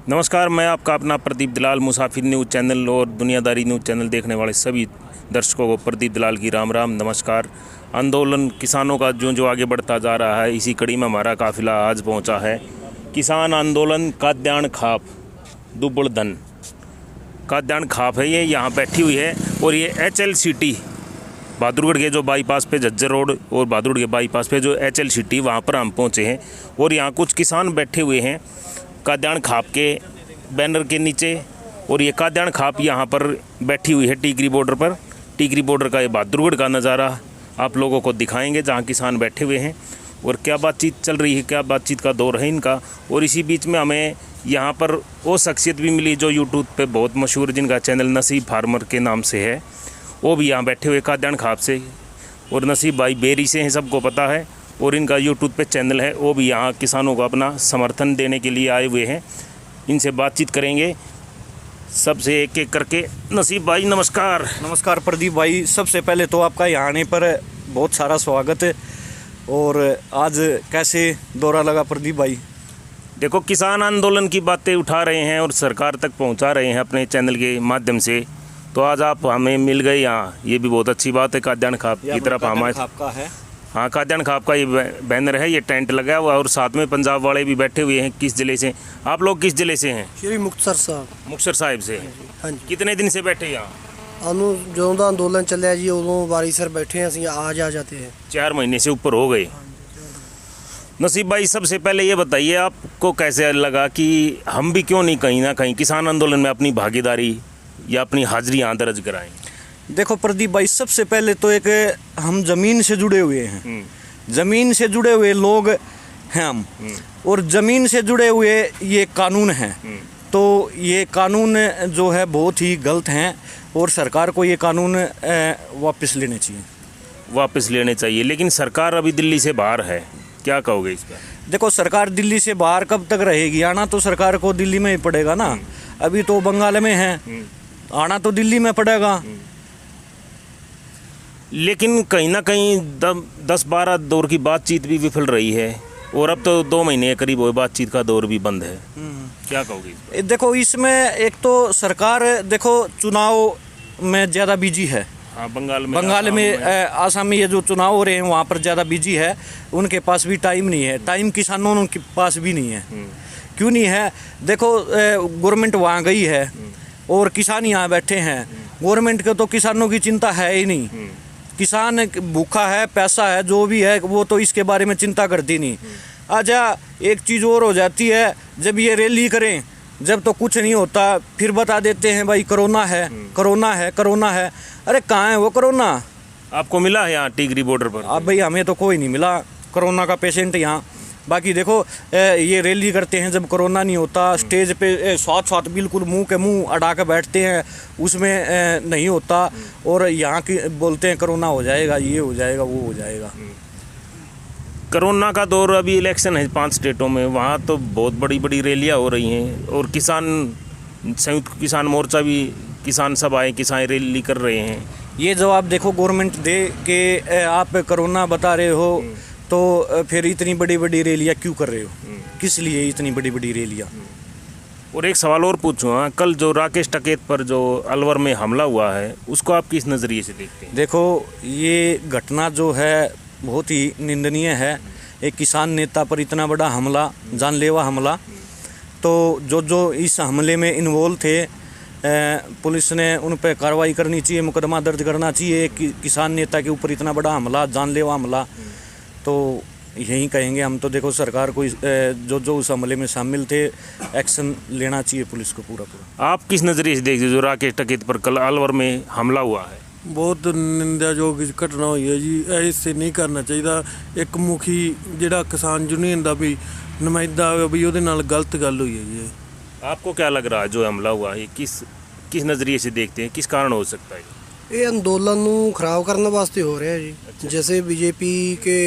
नमस्कार, मैं आपका अपना प्रदीप दलाल मुसाफिर न्यूज़ चैनल और दुनियादारी न्यूज़ चैनल देखने वाले सभी दर्शकों को प्रदीप दलाल की राम राम नमस्कार। आंदोलन किसानों का जो आगे बढ़ता जा रहा है, इसी कड़ी में हमारा काफिला आज पहुंचा है। किसान आंदोलन काद्यान खाप दुबड़दन काद्यान खाप है, ये यहाँ बैठी हुई है। और ये HL बहादुरगढ़ के जो बाईपास पे झज्जर रोड और बहादुरगढ़ के बाईपास पे जो HL वहाँ पर हम पहुँचे हैं। और यहाँ कुछ किसान बैठे हुए हैं काद्यान खाप के बैनर के नीचे। और ये काद्यान खाप यहाँ पर बैठी हुई है टिकरी बॉर्डर पर। टिकरी बॉर्डर का ये बहादुरगढ़ का नज़ारा आप लोगों को दिखाएंगे, जहाँ किसान बैठे हुए हैं और क्या बातचीत चल रही है, क्या बातचीत का दौर है इनका। और इसी बीच में हमें यहाँ पर वो शख्सियत भी मिली जो यूट्यूब पे बहुत मशहूर, जिनका चैनल नसीब फार्मर के नाम से है, वो भी यहाँ बैठे हुए काद्यान खाप से। और नसीब भाई बेरी से हैं, सबको पता है, और इनका यूट्यूब पे चैनल है, वो भी यहाँ किसानों को अपना समर्थन देने के लिए आए हुए हैं। इनसे बातचीत करेंगे सबसे एक एक करके। नसीब भाई नमस्कार। नमस्कार प्रदीप भाई, सबसे पहले तो आपका यहाँ आने पर बहुत सारा स्वागत है। और आज कैसे दौरा लगा प्रदीप भाई? देखो, किसान आंदोलन की बातें उठा रहे हैं और सरकार तक पहुंचा रहे हैं अपने चैनल के माध्यम से, तो आज आप हमें मिल गए यहाँ, ये भी बहुत अच्छी बात है। काद्यान खाप की तरफ हमारे आपका है। हाँ, काद्यान खाप का ये बैनर है, ये टेंट लगा हुआ, और साथ में पंजाब वाले भी बैठे हुए हैं। किस जिले से आप लोग, किस जिले से हैं? श्री मुक्तसर साहब। मुक्तसर साहिब से। हाँ जी। कितने दिन से बैठे यहाँ? ਸਾਨੂੰ ਜਦੋਂ ਦਾ ਅੰਦੋਲਨ ਚੱਲਿਆ ਜੀ ਉਦੋਂ ਵਾਰੀ ਸਰ बैठे हैं, ਅਸੀਂ आज आ जाते हैं। 4 महीने से ऊपर हो गए। नसीब भाई, सबसे पहले ये बताइए, आपको कैसे लगा कि हम भी क्यों नहीं कहीं ना कहीं किसान आंदोलन में अपनी भागीदारी या अपनी हाजिरी यहाँ दर्ज कराएं? देखो प्रदीप भाई, सबसे पहले तो एक हम ज़मीन से जुड़े हुए हैं, ज़मीन से जुड़े हुए लोग हैं हम, और ज़मीन से जुड़े हुए ये कानून हैं। तो ये कानून जो है बहुत ही गलत हैं और सरकार को ये कानून वापस लेने चाहिए। वापस लेने चाहिए, लेकिन सरकार अभी दिल्ली से बाहर है, क्या कहोगे इस पर? देखो, सरकार दिल्ली से बाहर कब तक रहेगी? आना तो सरकार को दिल्ली में ही पड़ेगा ना। अभी तो बंगाल में है, आना तो दिल्ली में पड़ेगा। लेकिन कहीं ना कहीं 10-12 दौर की बातचीत भी विफल रही है, और अब तो 2 महीने के करीब हुए बातचीत का दौर भी बंद है, क्या कहोगे इस पर? देखो, इसमें एक तो सरकार देखो चुनाव में ज़्यादा बिजी है। हाँ, बंगाल में आसाम में ये जो चुनाव हो रहे हैं वहाँ पर ज़्यादा बिजी है, उनके पास भी टाइम नहीं है। टाइम किसानों के पास भी नहीं है। क्यों नहीं है? देखो, गवर्नमेंट वहाँ गई है और किसान यहाँ बैठे हैं। गवर्नमेंट को तो किसानों की चिंता है ही नहीं। किसान भूखा है, पैसा है, जो भी है वो तो इसके बारे में चिंता करती नहीं। अच्छा, एक चीज़ और हो जाती है, जब ये रैली करें, जब तो कुछ नहीं होता, फिर बता देते हैं भाई कोरोना है, कोरोना है, कोरोना है। अरे कहाँ है वो कोरोना? आपको मिला है यहाँ टिकरी बॉर्डर पर? अब भाई हमें तो कोई नहीं मिला कोरोना का पेशेंट यहाँ। बाकी देखो, ये रैली करते हैं जब कोरोना नहीं होता, स्टेज पे साथ बिल्कुल मुंह के मुंह अड़ा के बैठते हैं, उसमें नहीं होता। और यहाँ की बोलते हैं कोरोना हो जाएगा, ये हो जाएगा, वो हो जाएगा। कोरोना का दौर, अभी इलेक्शन है 5 स्टेटों में, वहाँ तो बहुत बड़ी बड़ी रैलियाँ हो रही हैं, और किसान संयुक्त किसान मोर्चा भी, किसान सभाएँ, किसान रैली कर रहे हैं। ये जवाब देखो गवर्नमेंट दे कि आप कोरोना बता रहे हो, तो फिर इतनी बड़ी बड़ी रैलियाँ क्यों कर रहे हो? किस लिए इतनी बड़ी बड़ी रैलियाँ? और एक सवाल और पूछूँ, कल जो राकेश टिकैत पर जो अलवर में हमला हुआ है, उसको आप किस नज़रिए से देखते हैं? देखो, ये घटना जो है बहुत ही निंदनीय है। एक किसान नेता पर इतना बड़ा हमला, जानलेवा हमला। तो जो इस हमले में इन्वॉल्व थे, पुलिस ने उन पर कार्रवाई करनी चाहिए, मुकदमा दर्ज करना चाहिए। किसान नेता के ऊपर इतना बड़ा हमला, जानलेवा हमला, तो यही कहेंगे हम तो। देखो, सरकार को जो उस हमले में शामिल थे, एक्शन लेना चाहिए पुलिस को पूरा। आप किस नज़रिए से देखते जो राकेश टिकैत पर कल अलवर में हमला हुआ है? बहुत निंदायोग घटना हुई है जी, ऐसे नहीं करना चाहिए। एक मुखी ਜਿਹੜਾ किसान यूनियन का भी नुमाइंदा भी ਉਹਦੇ ਨਾਲ गलत गल हुई है जी। आपको क्या लग रहा है जो हमला हुआ है, किस नज़रिए से देखते हैं, किस कारण हो सकता है? ये अंदोलन ਨੂੰ खराब करने वास्ते हो रहा है जी। अच्छा। जैसे बीजेपी के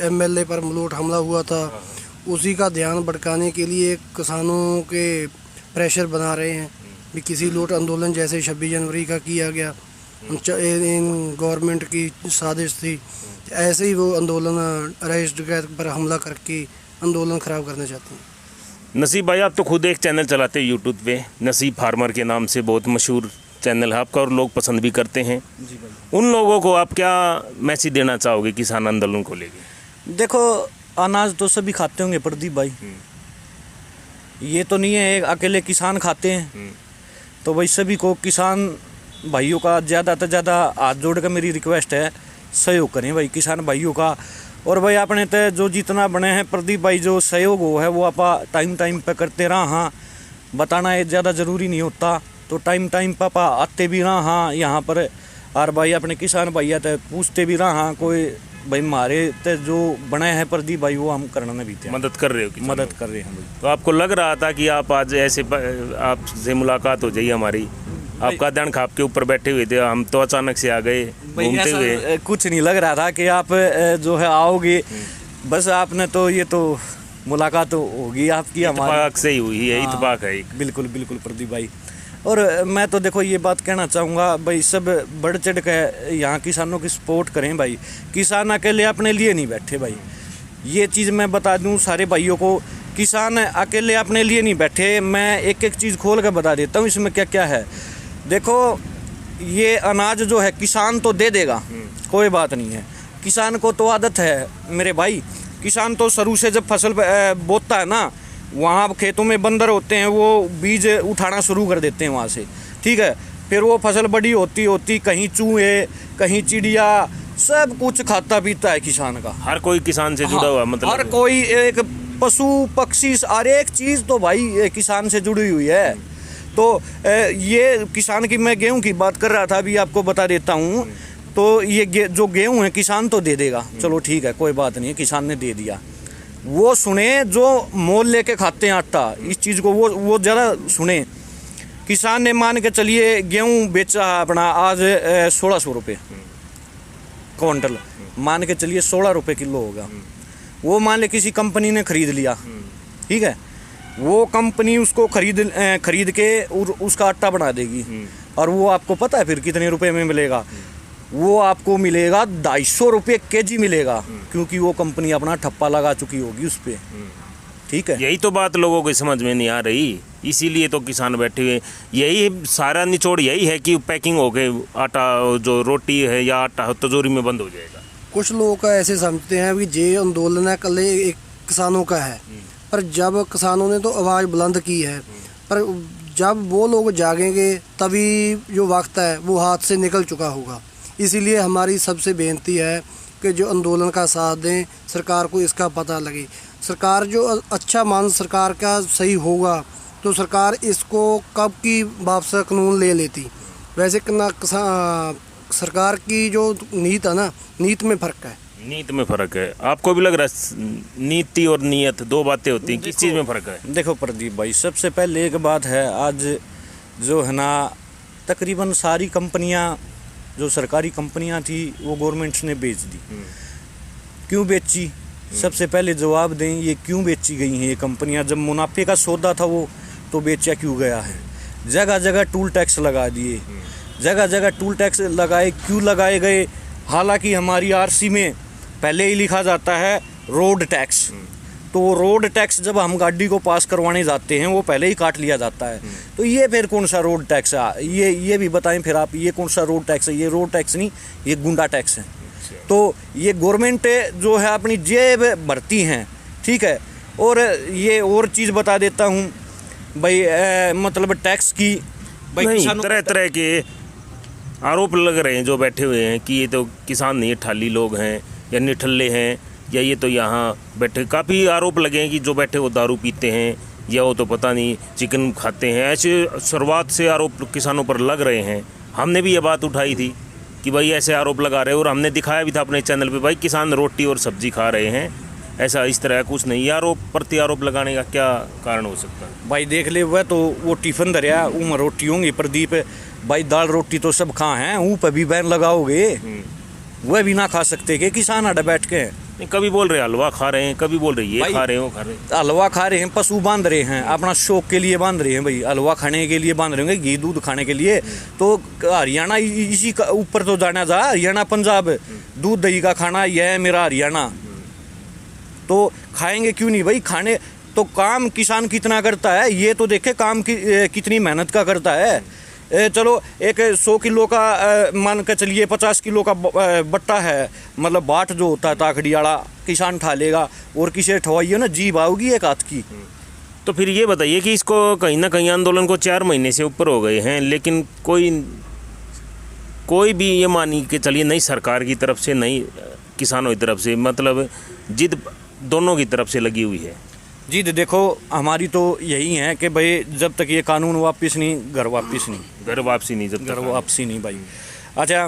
MLA पर मलोट हमला हुआ था, उसी का ध्यान भटकाने के लिए किसानों के प्रेशर बना रहे हैं भी किसी लूट आंदोलन जैसे 26 जनवरी का किया गया, इन गवर्नमेंट की साजिश थी। ऐसे ही वो आंदोलन राकेश टिकैत पर हमला करके आंदोलन ख़राब करना चाहते हैं। नसीब भाई, आप तो खुद एक चैनल चलाते हैं यूट्यूब पे, नसीब फार्मर के नाम से, बहुत मशहूर चैनल है आपका और लोग पसंद भी करते हैं। जी भाई। उन लोगों को आप क्या मैसेज देना चाहोगे किसान आंदोलन को लेके? देखो, अनाज तो सभी खाते होंगे प्रदीप भाई, ये तो नहीं है अकेले किसान खाते हैं। तो भाई सभी को, किसान भाइयों का ज़्यादा से ज़्यादा हाथ जोड़ कर मेरी रिक्वेस्ट है, सहयोग करें भाई किसान भाइयों का। और भाई अपने तो जो जितना बने हैं प्रदीप भाई, जो सहयोग हो है वो आप टाइम टाइम पे करते रहा। हाँ, बताना ये ज़्यादा ज़रूरी नहीं होता, तो टाइम टाइम पर आते भी रहा। हाँ, यहाँ पर और भाई अपने किसान भैया तो पूछते भी रहा। हाँ, कोई भाई मारे तो जो बने हैं प्रदीप भाई वो हम करने भी थे, मदद कर रहे हो किसानों मदद की? कर रहे हैं भाई। तो आपको लग रहा था कि आप आज ऐसे आपसे मुलाकात हो जाइए हमारी, आपका ध्यान खाप के ऊपर बैठे हुए थे, हम तो अचानक से आ गए भाई घूमते ऐसा हुए। कुछ नहीं लग रहा था कि आप जो है आओगे, बस आपने तो ये तो मुलाकात होगी आपकी हमारी। इत्तेफाक से ही हुई है, हाँ, इत्तेफाक है एक। बिल्कुल बिल्कुल प्रदीप भाई। और मैं तो देखो ये बात कहना चाहूँगा भाई, सब बढ़ चढ़ के यहाँ किसानों की सपोर्ट करें भाई। किसान अकेले अपने लिए नहीं बैठे भाई, ये चीज़ मैं बता दूँ सारे भाइयों को, किसान अकेले अपने लिए नहीं बैठे। मैं एक एक चीज़ खोल कर बता देता हूँ इसमें क्या क्या है। देखो, ये अनाज जो है किसान तो दे देगा, कोई बात नहीं है। किसान को तो आदत है मेरे भाई, किसान तो शुरू से जब फसल बोता है ना, वहाँ खेतों में बंदर होते हैं, वो बीज उठाना शुरू कर देते हैं वहाँ से, ठीक है। फिर वो फसल बड़ी होती कहीं चूहे, कहीं चिड़िया, सब कुछ खाता पीता है किसान का। हर कोई किसान से जुड़ा हुआ, मतलब हर कोई, एक पशु पक्षी, हर एक चीज़ तो भाई किसान से जुड़ी हुई है। तो ये किसान की, मैं गेहूं की बात कर रहा था, अभी आपको बता देता हूँ। तो ये जो गेहूं है किसान तो दे देगा, चलो ठीक है, कोई बात नहीं है, किसान ने दे दिया। वो सुने जो मोल लेके खाते हैं आटा, इस चीज़ को वो ज़्यादा सुने। किसान ने मान के चलिए गेहूं बेचा अपना आज 1600 रुपये क्विंटल, मान के चलिए 16 रुपये किलो होगा। वो मान ले किसी कंपनी ने खरीद लिया, ठीक है, वो कंपनी उसको खरीद के उसका आटा बना देगी, और वो आपको पता है फिर कितने रुपए में मिलेगा? वो आपको मिलेगा 250 रुपये केजी मिलेगा, क्योंकि वो कंपनी अपना ठप्पा लगा चुकी होगी उस पर, ठीक है। यही तो बात लोगों को समझ में नहीं आ रही, इसीलिए तो किसान बैठे हुए। यही सारा निचोड़ यही है कि पैकिंग हो गए, आटा जो रोटी है या आटा तिजोरी में बंद हो जाएगा। कुछ लोग का ऐसे समझते हैं कि ये आंदोलन है कल एक किसानों का है, पर जब किसानों ने तो आवाज़ बुलंद की है, पर जब वो लोग जागेंगे तभी जो वक्त है वो हाथ से निकल चुका होगा। इसीलिए हमारी सबसे बेनती है कि जो आंदोलन का साथ दें, सरकार को इसका पता लगे। सरकार जो अच्छा मान सरकार का सही होगा तो सरकार इसको कब की वापस कानून ले लेती। वैसे सरकार की जो नीति है ना, नीति में फ़र्क है। नीति में फ़र्क है, आपको भी लग रहा है? नीति और नीयत दो बातें होती हैं, किस चीज़ में फ़र्क है? देखो प्रदीप भाई, सबसे पहले एक बात है, आज जो है ना तकरीबन सारी कंपनियां, जो सरकारी कंपनियां थी वो गवर्नमेंट ने बेच दी। क्यों बेची? सबसे पहले जवाब दें, ये क्यों बेची गई हैं ये कंपनियां? जब मुनाफे का सौदा था वो तो बेचा क्यों गया है? जगह जगह टूल टैक्स लगा दिए, जगह जगह टूल टैक्स लगाए, क्यों लगाए गए? हालांकि हमारी आरसी में पहले ही लिखा जाता है रोड टैक्स, तो वो रोड टैक्स जब हम गाड़ी को पास करवाने जाते हैं वो पहले ही काट लिया जाता है। तो ये फिर कौन सा रोड टैक्स है? ये भी बताएं फिर आप, ये कौन सा रोड टैक्स है? ये रोड टैक्स नहीं, ये गुंडा टैक्स है। तो ये गवर्नमेंट जो है अपनी जेब भरती हैं, ठीक है। और ये और चीज़ बता देता हूँ भाई, मतलब टैक्स की भाई नहीं, तरह तरह के आरोप लग रहे हैं जो बैठे हुए हैं कि ये तो किसान नहीं, ठाली लोग हैं या निठल्ले हैं, या ये तो यहाँ बैठे। काफ़ी आरोप लगे हैं कि जो बैठे वो दारू पीते हैं, या वो तो पता नहीं चिकन खाते हैं। ऐसे शुरुआत से आरोप किसानों पर लग रहे हैं। हमने भी ये बात उठाई थी कि भाई ऐसे आरोप लगा रहे हैं, और हमने दिखाया भी था अपने चैनल पे, भाई किसान रोटी और सब्जी खा रहे हैं, ऐसा इस तरह कुछ नहीं। आरोप प्रति आरोप लगाने का क्या कारण हो सकता है? भाई देख ले, वह तो वो टिफ़िन धरिया उम रोटी होंगी प्रदीप भाई, दाल रोटी तो सब खा हैं, ऊँ पर भी बैन लगाओगे, वह भी ना खा सकते कि किसान अड्डा बैठ के? कभी बोल रहे हलवा खा रहे हैं, कभी बोल रहे ये खा रहे हो, खा रहे हैं। हलवा खा रहे हैं, पशु बांध रहे हैं, अपना शौक के लिए बांध रहे हैं भाई, हलवा खाने के लिए बांध रहे होंगे, घी दूध खाने के लिए। तो हरियाणा इसी का ऊपर तो जाना जा, हरियाणा पंजाब, दूध दही का खाना, यह है मेरा हरियाणा। तो खाएंगे क्यों नहीं भाई? तो काम किसान कितना करता है ये तो देखे, काम कितनी मेहनत का करता है। चलो एक 100 किलो का मान के चलिए 50 किलो का बट्टा है, मतलब बाट जो होता है ताकड़ी वाला, किसान ठा लेगा और किसी ठवाइए ना जीभ आओगी एक हाथ की। तो फिर ये बताइए कि इसको कहीं ना कहीं आंदोलन को 4 महीने से ऊपर हो गए हैं, लेकिन कोई भी ये मानी कि चलिए नई सरकार की तरफ से, नई किसानों की तरफ से, मतलब जिद दोनों की तरफ से लगी हुई है। जी देखो हमारी तो यही है कि भाई जब तक ये कानून वापस नहीं, घर वापस नहीं, घर वापसी नहीं, जब घर वापसी नहीं भाई। अच्छा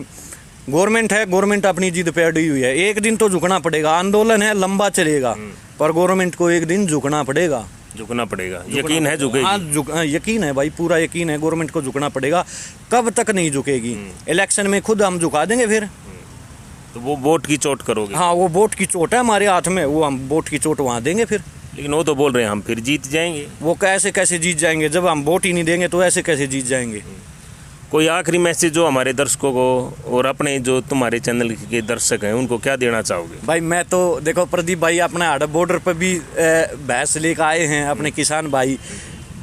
गवर्नमेंट है, गवर्नमेंट अपनी जिद पे अड़ी हुई है, एक दिन तो झुकना पड़ेगा। आंदोलन है लंबा चलेगा पर गवर्नमेंट को एक दिन झुकना पड़ेगा, झुकना पड़ेगा। यकीन है झुकेगी? हाँ यकीन है भाई, पूरा यकीन है, गवर्नमेंट को झुकना पड़ेगा। कब तक नहीं झुकेगी? इलेक्शन में खुद हम झुका देंगे फिर। तो वो वोट की चोट करोगे? हाँ वो वोट की चोट है हमारे हाथ में, वो हम वोट की चोट वहाँ देंगे फिर। लेकिन वो तो बोल रहे हैं हम फिर जीत जाएंगे। वो कैसे जीत जाएंगे जब हम वोट ही नहीं देंगे, तो ऐसे कैसे जीत जाएंगे? कोई आखिरी मैसेज जो हमारे दर्शकों को और अपने जो तुम्हारे चैनल के दर्शक हैं उनको क्या देना चाहोगे? भाई मैं तो देखो प्रदीप भाई अपने हाड़ बॉर्डर पर भी भैंस लेकर आए हैं अपने किसान भाई,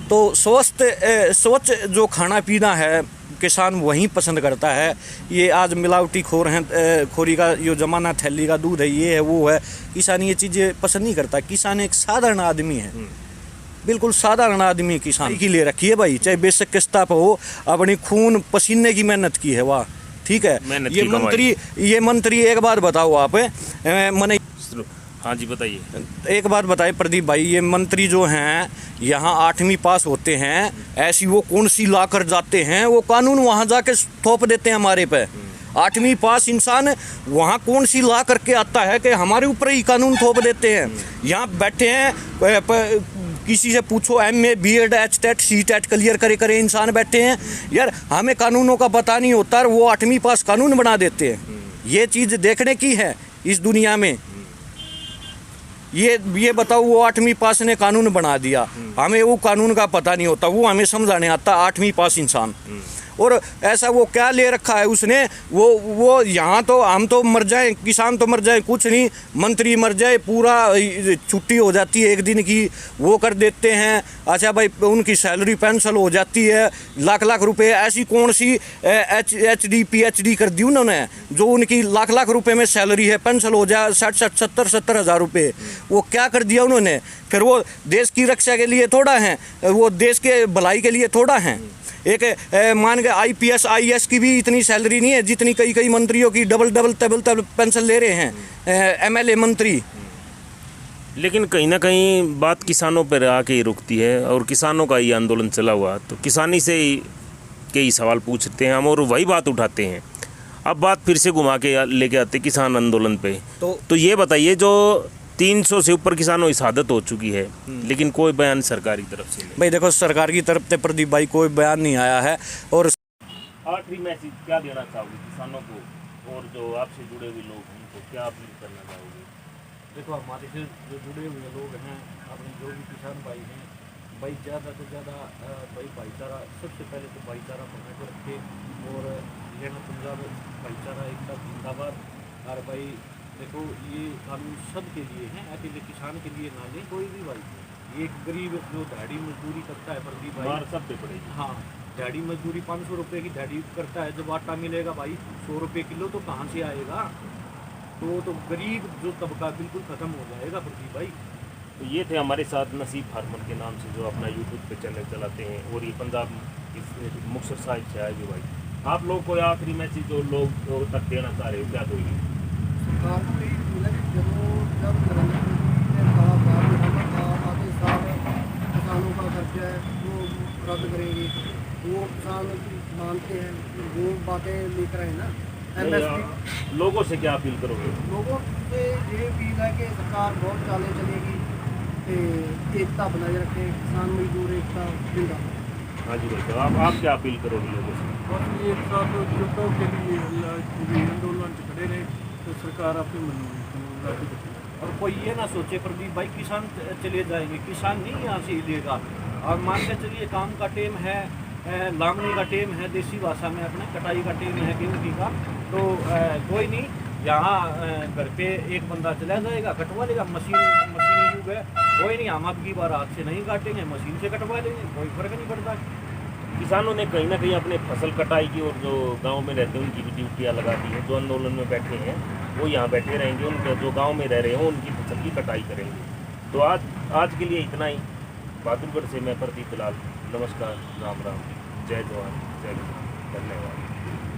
तो स्वच्छ जो खाना पीना है किसान वही पसंद करता है। ये आज मिलावटी खोरी का जो जमाना, थैली का दूध है, ये है वो है, किसान ये चीज़ें पसंद नहीं करता। किसान एक साधारण आदमी है, बिल्कुल साधारण आदमी किसान की ले रखी है भाई, चाहे बेशक किस्ता पर हो, अपनी खून पसीने की मेहनत की है वाह, ठीक है। ये मंत्री एक बात बताओ आप, मैंने हाँ जी बताइए। एक बात बताइए प्रदीप भाई, ये मंत्री जो हैं यहाँ 8वीं पास होते हैं, ऐसी वो कौन सी ला कर जाते हैं, वो कानून वहाँ जाके थोप देते हैं हमारे पे। 8वीं पास इंसान वहाँ कौन सी ला करके आता है कि हमारे ऊपर ही कानून थोप देते हैं। यहाँ बैठे हैं, किसी से पूछो MA BEd HTET CTET clear करे इंसान बैठे हैं यार, हमें कानूनों का पता नहीं होता, वो 8वीं पास कानून बना देते हैं। ये चीज़ देखने की है इस दुनिया में। ये बताओ, वो 8वीं पास ने कानून बना दिया, हमें वो कानून का पता नहीं होता, वो हमें समझाने आता 8वीं पास इंसान। और ऐसा वो क्या ले रखा है उसने, वो यहाँ तो हम तो मर जाएं, किसान तो मर जाए, कुछ नहीं, मंत्री मर जाए, पूरा छुट्टी हो जाती है 1 दिन की, वो कर देते हैं। अच्छा भाई उनकी सैलरी पेंशन हो जाती है लाख रुपए, ऐसी कौन सी HD PhD कर दी उन्होंने जो उनकी लाख रुपए में सैलरी है, पेंशन हो जाए 60-70 हज़ार रुपये, वो क्या कर दिया उन्होंने? फिर वो देश की रक्षा के लिए थोड़ा है, वो देश के भलाई के लिए थोड़ा है। एक मान के IPS IAS की भी इतनी सैलरी नहीं है जितनी कई मंत्रियों की डबल पेंशन ले रहे हैं MLA मंत्री। लेकिन कहीं ना कहीं बात किसानों पर आके ही रुकती है, और किसानों का ही आंदोलन चला हुआ, तो किसानी से ही के ही सवाल पूछते हैं हम और वही बात उठाते हैं। अब बात फिर से घुमा के लेके आते किसान आंदोलन पे। तो ये बताइए, जो 300 से ऊपर किसानों की शहादत हो चुकी है, लेकिन कोई बयान सरकार की तरफ से नहीं। भाई देखो सरकार की तरफ से प्रदीप भाई कोई बयान नहीं आया है। और आखिरी मैसेज क्या देना चाहोगे किसानों को, और जो आपसे जुड़े हुए लोग हैं उनको क्या अपील करना चाहोगे? देखो हमारे से जो जुड़े हुए लोग हैं, अपने जो भी किसान भाई हैं, भाई ज़्यादा से ज़्यादा भाई भाईचारा, सबसे पहले तो भाईचारा बना के रखे, और हरियाणा पंजाब भाईचारा एकता जिंदाबाद। और भाई देखो ये कानून सब के लिए हैं, अकेले किसान के लिए ना लें कोई भी भाई। ये गरीब जो दिहाड़ी मजदूरी करता है प्रदीप भाई, सब पे पड़ेगी। हाँ दिहाड़ी मजदूरी 500 रुपये की दिहाड़ी करता है, जब आटा मिलेगा भाई 100 रुपये किलो, तो कहाँ से आएगा? तो गरीब जो तबका बिल्कुल ख़त्म हो जाएगा प्रदीप भाई। तो ये थे हमारे साथ नसीब फार्मर के नाम से जो अपना यूट्यूब पे चैनल चलाते हैं, और ये पंजाब मुक्तसर साहिब से आए भाई। आप लोग को आखिरी मैसेज जो लोग तक देना चाह रहे हो, क्या दोगे? सरकार को यही अपील है कि जब नरेंद्र मोदी ने कहा था आगे साल किसानों का खर्चा है वो रद्द करेंगे, वो किसान मानते हैं, वो बातें लेकर आए ना। MSP लोगों से क्या अपील करोगे? लोगों से ये अपील है कि सरकार बहुत चालें चलेगी, एकता बनाए रखें, किसान मजदूर एकता जिंदाबाद। हाँ जी भाई, तो आप क्या अपील करोगे लोगों से? और एक साथ युद्धों के लिए आंदोलन खड़े रहे तो सरकार अपने मन। और कोई ये ना सोचे प्रदीप भाई किसान चले जाएंगे, किसान नहीं यहाँ से हिलेगा। और मान के चलिए काम का टाइम है, लांगने का टाइम है, देसी भाषा में अपने कटाई का टाइम है गेहूँ का, तो कोई नहीं, यहाँ घर पे एक बंदा चला जाएगा, कटवा लेगा, मशीनी युग है। कोई नहीं, हम अब की बार हाथ से नहीं काटेंगे, मशीन से कटवा देंगे, कोई फर्क नहीं पड़ता। किसानों ने कहीं ना कहीं अपने फसल कटाई की और जो गांव में रहते हैं उनकी भी ड्यूटियाँ लगा दी हैं। जो आंदोलन में बैठे हैं वो यहाँ बैठे रहेंगे, उनके जो गांव में रह रहे हैं उनकी फसल की कटाई करेंगे। तो आज के लिए इतना ही। बहादुरगढ़ से मैं प्रदीप दलाल, नमस्कार, राम राम, जय जवान जय किसान, धन्यवाद।